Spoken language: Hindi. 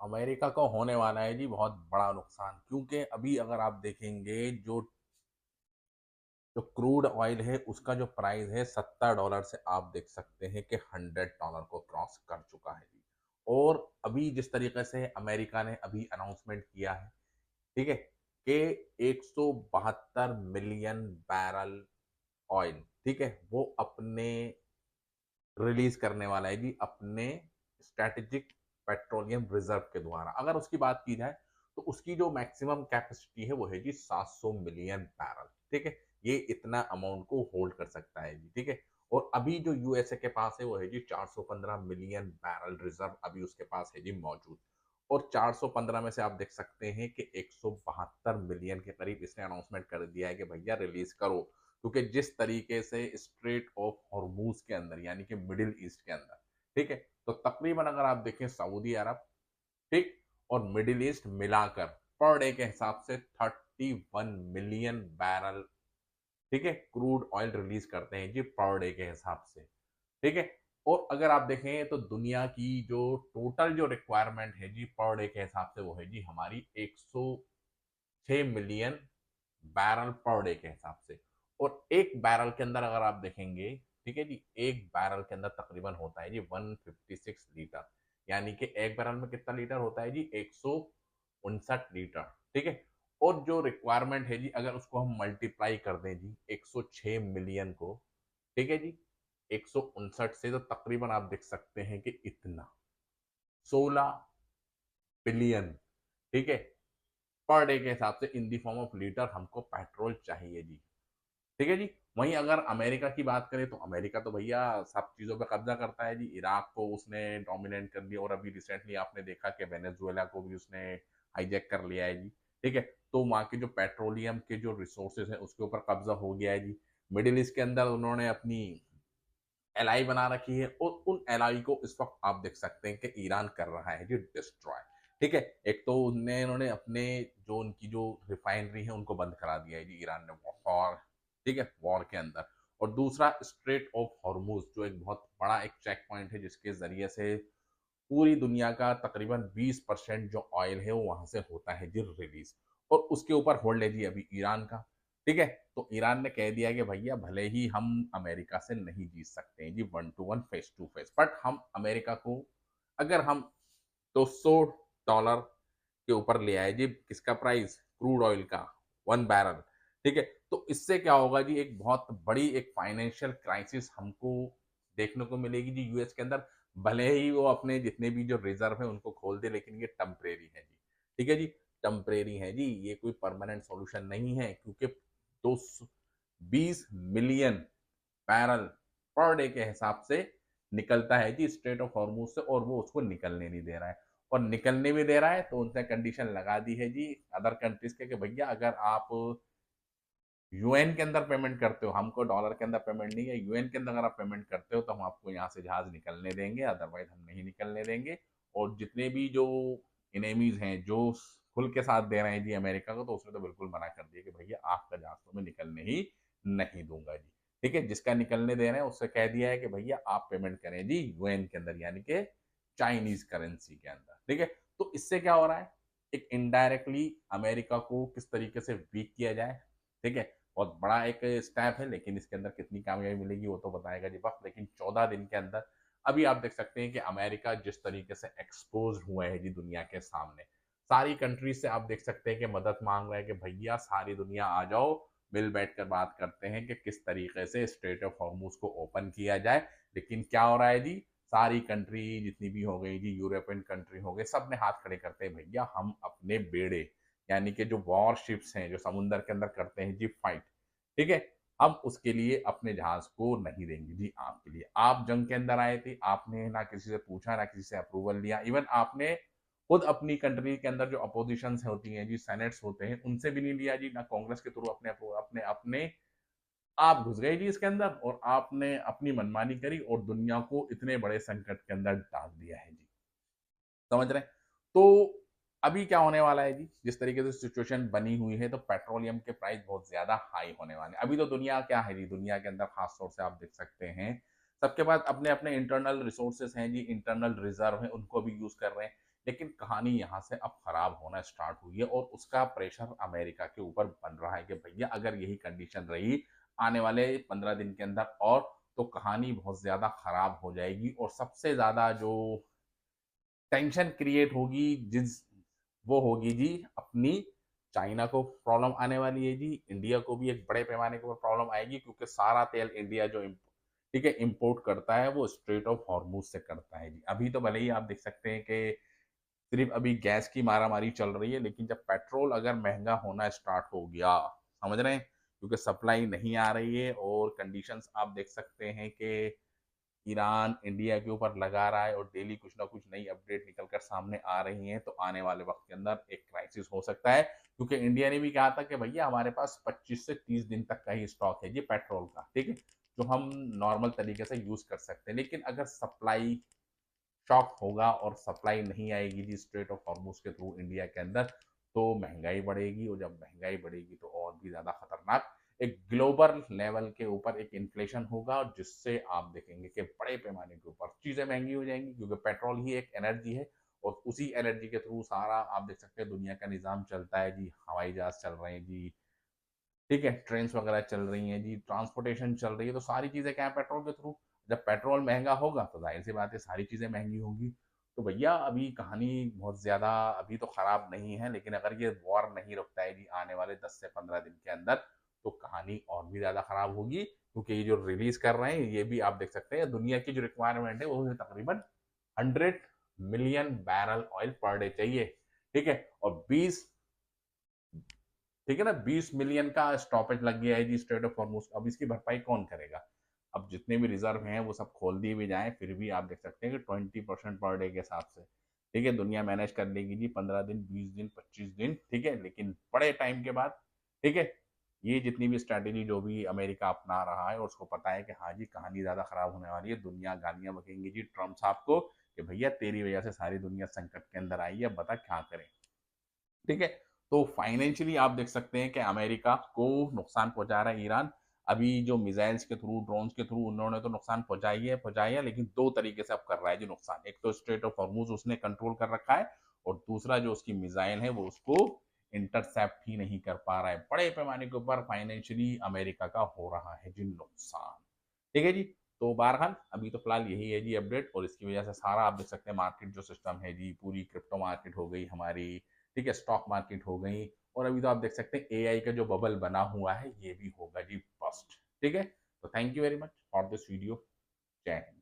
अमेरिका को होने वाला है जी बहुत बड़ा नुकसान, क्योंकि अभी अगर आप देखेंगे जो जो क्रूड ऑयल है उसका जो प्राइस है $70 से आप देख सकते हैं कि $100 को क्रॉस कर चुका है जी। और अभी जिस तरीके से अमेरिका ने अभी अनाउंसमेंट किया है, ठीक है, कि 172 मिलियन बैरल ऑयल, ठीक है, वो अपने रिलीज करने वाला है जी अपने स्ट्रैटेजिक पेट्रोलियम रिजर्व के द्वारा। अगर उसकी बात की जाए तो उसकी जो मैक्सिमम कैपेसिटी है वो है जी 700 मिलियन बैरल, ठीक है। ये इतना अमाउंट को होल्ड कर सकता है जी, ठीक है। और अभी जो यूएसए के पास है वो है जी 415 मिलियन बैरल रिजर्व अभी उसके पास है जी मौजूद। और 415 में से आप देख सकते हैं कि 172 मिलियन के करीब इसने अनाउंसमेंट कर दिया है कि भैया रिलीज करो, क्योंकि जिस तरीके से स्ट्रेट ऑफ हॉर्मूज के अंदर यानी कि मिडिल ईस्ट के अंदर, ठीक है, तो तकरीबन अगर आप देखें सऊदी अरब, ठीक, और मिडिल ईस्ट मिलाकर पर डे के हिसाब से 31 मिलियन बैरल, ठीक है, क्रूड ऑयल रिलीज करते हैं जी पर डे के हिसाब से, ठीक है। और अगर आप देखें तो दुनिया की जो टोटल जो रिक्वायरमेंट है जी पर डे के हिसाब से वो है जी हमारी 106 मिलियन बैरल पर डे के हिसाब से। और एक बैरल के अंदर अगर आप देखेंगे, ठीक है जी, एक बैरल के अंदर तकरीबन होता है जी 156 लीटर, यानी कि एक बैरल में कितना लीटर होता है जी 159 लीटर, ठीक है। और जो रिक्वायरमेंट है जी अगर उसको हम मल्टीप्लाई कर दें जी 106 मिलियन को, ठीक है जी, 159 से, तो तकरीबन आप देख सकते हैं कि इतना 16 बिलियन, ठीक है, पर डे के हिसाब से इन दी फॉर्म ऑफ लीटर हमको पेट्रोल चाहिए जी, ठीक है जी। वहीं अगर अमेरिका की बात करें तो अमेरिका तो भैया सब चीजों पे कब्जा करता है जी। इराक को उसने डोमिनेट कर दिया और अभी रिसेंटली आपने देखा कि वेनेजुएला को भी उसने हाईजैक कर लिया है जी, ठीक है। तो वहाँ के जो पेट्रोलियम के जो रिसोर्सेज है उसके ऊपर कब्जा हो गया है जी। मिडिल ईस्ट के अंदर उन्होंने अपनी एलआई बना रखी है और उन एलआई को इस वक्त आप देख सकते हैं कि ईरान कर रहा है जी डिस्ट्रॉय, ठीक है। एक तो उन्होंने अपने जो उनकी जो रिफाइनरी है उनको बंद करा दिया है जी ईरान ने वॉर, ठीक है, वॉर के अंदर। और दूसरा स्ट्रेट ऑफ हॉर्मूज जो एक बहुत बड़ा एक चेक पॉइंट है जिसके जरिए से पूरी दुनिया का तकरीबन 20% जो ऑयल है वो वहां से होता है जी रिलीज। और उसके ऊपर होल्ड है जी अभी ईरान का, ठीक है। तो ईरान ने कह दिया कि भैया भले ही हम अमेरिका से नहीं जीत सकते हैं जी one to one face to face, but हम अमेरिका को अगर हम 200 डॉलर के ऊपर ले आए जी किसका प्राइस क्रूड ऑयल का 1 बैरल, ठीक है। तो इससे क्या होगा जी एक बहुत बड़ी एक फाइनेंशियल क्राइसिस हमको देखने को मिलेगी जी यूएस के अंदर। भले ही वो अपने जितने भी जो रिजर्व है उनको खोल दे लेकिन ये टेम्परेरी है जी, ठीक है जी, टेम्परेरी है जी, ये कोई परमानेंट सॉल्यूशन नहीं है। क्योंकि 220 मिलियन बैरल पर डे के हिसाब से निकलता है जी स्ट्रेट ऑफ हॉर्मूज से और वो उसको निकलने नहीं दे रहा है। और निकलने भी दे रहा है तो उनसे कंडीशन लगा दी है जी अदर कंट्रीज के कि भैया अगर आप यूएन के अंदर पेमेंट करते हो, हमको डॉलर के अंदर पेमेंट नहीं है, यूएन के अंदर अगर आप पेमेंट करते हो तो हम आपको यहाँ से जहाज निकलने देंगे, अदरवाइज हम नहीं निकलने देंगे। और जितने भी जो इनेमीज हैं जो खुल के साथ दे रहे हैं जी अमेरिका को, तो उसने तो बिल्कुल मना कर दिया कि भैया आपका जहाज तो मैं निकलने ही नहीं दूंगा जी, ठीक है। जिसका निकलने दे रहे हैं उससे कह दिया है कि भैया आप पेमेंट करें जी यूएन के अंदर यानी कि चाइनीज करेंसी के अंदर, ठीक है। तो इससे क्या हो रहा है, एक इनडायरेक्टली अमेरिका को किस तरीके से वीक किया जाए, ठीक है। बहुत बड़ा एक स्टेप है लेकिन इसके अंदर कितनी कामयाबी मिलेगी वो तो बताएगा जी वक्त। लेकिन 14 दिन के अंदर अभी आप देख सकते हैं कि अमेरिका जिस तरीके से एक्सपोज हुए हैं जी दुनिया के सामने, सारी कंट्रीज से आप देख सकते हैं कि मदद मांग रहे हैं कि भैया सारी दुनिया आ जाओ, मिल बैठकर बात करते हैं कि किस तरीके से स्ट्रेट ऑफ हॉर्मूज को ओपन किया जाए। लेकिन क्या हो रहा है जी, सारी कंट्री जितनी भी हो गई जी, यूरोपियन कंट्री हो गए, सब ने हाथ खड़े करते हैं भैया हम अपने बेड़े यानी कि जो वॉरशिप्स हैं जो समुद्र के अंदर करते हैं जी फाइट, ठीक है, हम उसके लिए अपने जहाज को नहीं देंगे जी आपके लिए। आप जंग के अंदर आए थे, आपने ना किसी से पूछा ना किसी से अप्रूवल लिया, इवन आपने खुद अपनी कंट्री के अंदर जो अपोजिशन होती हैं जी, सेनेट्स होते हैं, उनसे भी नहीं लिया जी, ना कांग्रेस के थ्रू अपने अपने अपने आप घुस गए जी इसके अंदर और आपने अपनी मनमानी करी और दुनिया को इतने बड़े संकट के अंदर डाल दिया है जी, समझ रहे हैं। तो अभी क्या होने वाला है जी, जिस तरीके से सिचुएशन बनी हुई है तो पेट्रोलियम के प्राइस बहुत ज्यादा हाई होने वाले हैं। अभी तो दुनिया क्या है जी, दुनिया के अंदर खास तौर से आप देख सकते हैं सबके पास अपने अपने इंटरनल रिसोर्सेस हैं जी, इंटरनल रिजर्व है, उनको भी यूज कर रहे हैं। लेकिन कहानी यहाँ से अब खराब होना स्टार्ट हुई है और उसका प्रेशर अमेरिका के ऊपर बन रहा है कि भैया अगर यही कंडीशन रही आने वाले 15 दिन के अंदर और तो कहानी बहुत ज्यादा खराब हो जाएगी और सबसे ज्यादा जो टेंशन क्रिएट होगी जिस वो होगी जी अपनी चाइना को प्रॉब्लम आने वाली है जी। इंडिया को भी एक बड़े पैमाने के ऊपर प्रॉब्लम आएगी क्योंकि सारा तेल इंडिया जो ठीक है इंपोर्ट करता है वो स्ट्रेट ऑफ हॉर्मूज से करता है जी। अभी तो भले ही आप देख सकते हैं कि सिर्फ अभी गैस की मारामारी चल रही है, लेकिन जब पेट्रोल अगर महंगा होना स्टार्ट हो गया, समझ रहे हैं, क्योंकि सप्लाई नहीं आ रही है और कंडीशंस आप देख सकते हैं कि ईरान इंडिया के ऊपर लगा रहा है और डेली कुछ ना कुछ नई अपडेट निकल कर सामने आ रही हैं, तो आने वाले वक्त के अंदर एक क्राइसिस हो सकता है। क्योंकि इंडिया ने भी कहा था कि भैया हमारे पास 25 से 30 दिन तक का ही स्टॉक है ये पेट्रोल का, ठीक है, जो हम नॉर्मल तरीके से यूज कर सकते हैं। लेकिन अगर सप्लाई शॉक होगा और सप्लाई नहीं आएगी जी स्ट्रेट ऑफ हॉर्मूज के थ्रू इंडिया के अंदर, तो महंगाई बढ़ेगी और जब महंगाई बढ़ेगी तो और भी ज्यादा खतरनाक एक ग्लोबल लेवल के ऊपर एक इन्फ्लेशन होगा और जिससे आप देखेंगे कि बड़े पैमाने के ऊपर चीजें महंगी हो जाएंगी क्योंकि पेट्रोल ही एक एनर्जी है और उसी एनर्जी के थ्रू सारा आप देख सकते हैं दुनिया का निजाम चलता है जी। हवाई जहाज चल रहे हैं जी, ठीक है, ट्रेन वगैरह चल रही हैं जी, ट्रांसपोर्टेशन चल रही है, तो सारी चीजें क्या है पेट्रोल के थ्रू। जब पेट्रोल महंगा होगा तो जाहिर सी बात है सारी चीजें महंगी होंगी। तो भैया अभी कहानी बहुत ज्यादा अभी तो खराब नहीं है, लेकिन अगर ये वॉर नहीं रुकता है जी आने वाले 10 से 15 दिन के अंदर तो कहानी और भी ज्यादा खराब होगी। क्योंकि ये जो रिलीज कर रहे हैं ये भी आप देख सकते हैं दुनिया की जो रिक्वायरमेंट है वो तकरीबन 100 million barrel oil per day चाहिए, ठीक है, और 20, ठीक है ना, 20 मिलियन का स्टॉपेज लग गया है जी स्ट्रेट ऑफ हॉर्मूज। अब इसकी भरपाई कौन करेगा? अब जितने भी रिजर्व हैं वो सब खोल दिए भी जाएं फिर भी आप देख सकते हैं कि 20% पर डे के हिसाब से, ठीक है, दुनिया मैनेज कर लेगी जी 15 दिन, 20 दिन, 25 दिन, ठीक है, लेकिन बड़े टाइम के बाद, ठीक है, ये जितनी भी स्ट्रैटेजी जो भी अमेरिका अपना रहा है और उसको पता है कि हाँ जी कहानी ज्यादा खराब होने वाली है, दुनिया गालियां बकेंगी जी ट्रम्प साहब को कि भैया तेरी वजह से सारी दुनिया संकट के अंदर आई है, अब बता क्या करें, ठीक है। तो फाइनेंशियली आप देख सकते हैं कि अमेरिका को नुकसान पहुंचा रहा है ईरान। अभी जो मिसाइल्स के थ्रू, ड्रोन्स के थ्रू उन्होंने तो नुकसान पहुंचाई है, लेकिन दो तरीके से अब कर रहा है जी नुकसान। एक तो स्ट्रेट ऑफ हॉर्मूज उसने कंट्रोल कर रखा है और दूसरा जो उसकी मिसाइल है वो उसको इंटरसेप्ट ही नहीं कर पा रहा है। बड़े पैमाने के ऊपर फाइनेंशियली अमेरिका का हो रहा है जी नुकसान, ठीक है जी। तो बहरहाल अभी तो फिलहाल यही है जी अपडेट और इसकी वजह से सारा आप देख सकते हैं मार्केट जो सिस्टम है जी, पूरी क्रिप्टो मार्केट हो गई हमारी, ठीक है, स्टॉक मार्केट हो गई और अभी तो आप देख सकते हैं एआई का जो बबल बना हुआ है ये भी होगा जी बस्ट, ठीक है। तो thank you very much for this video. जय हिंद।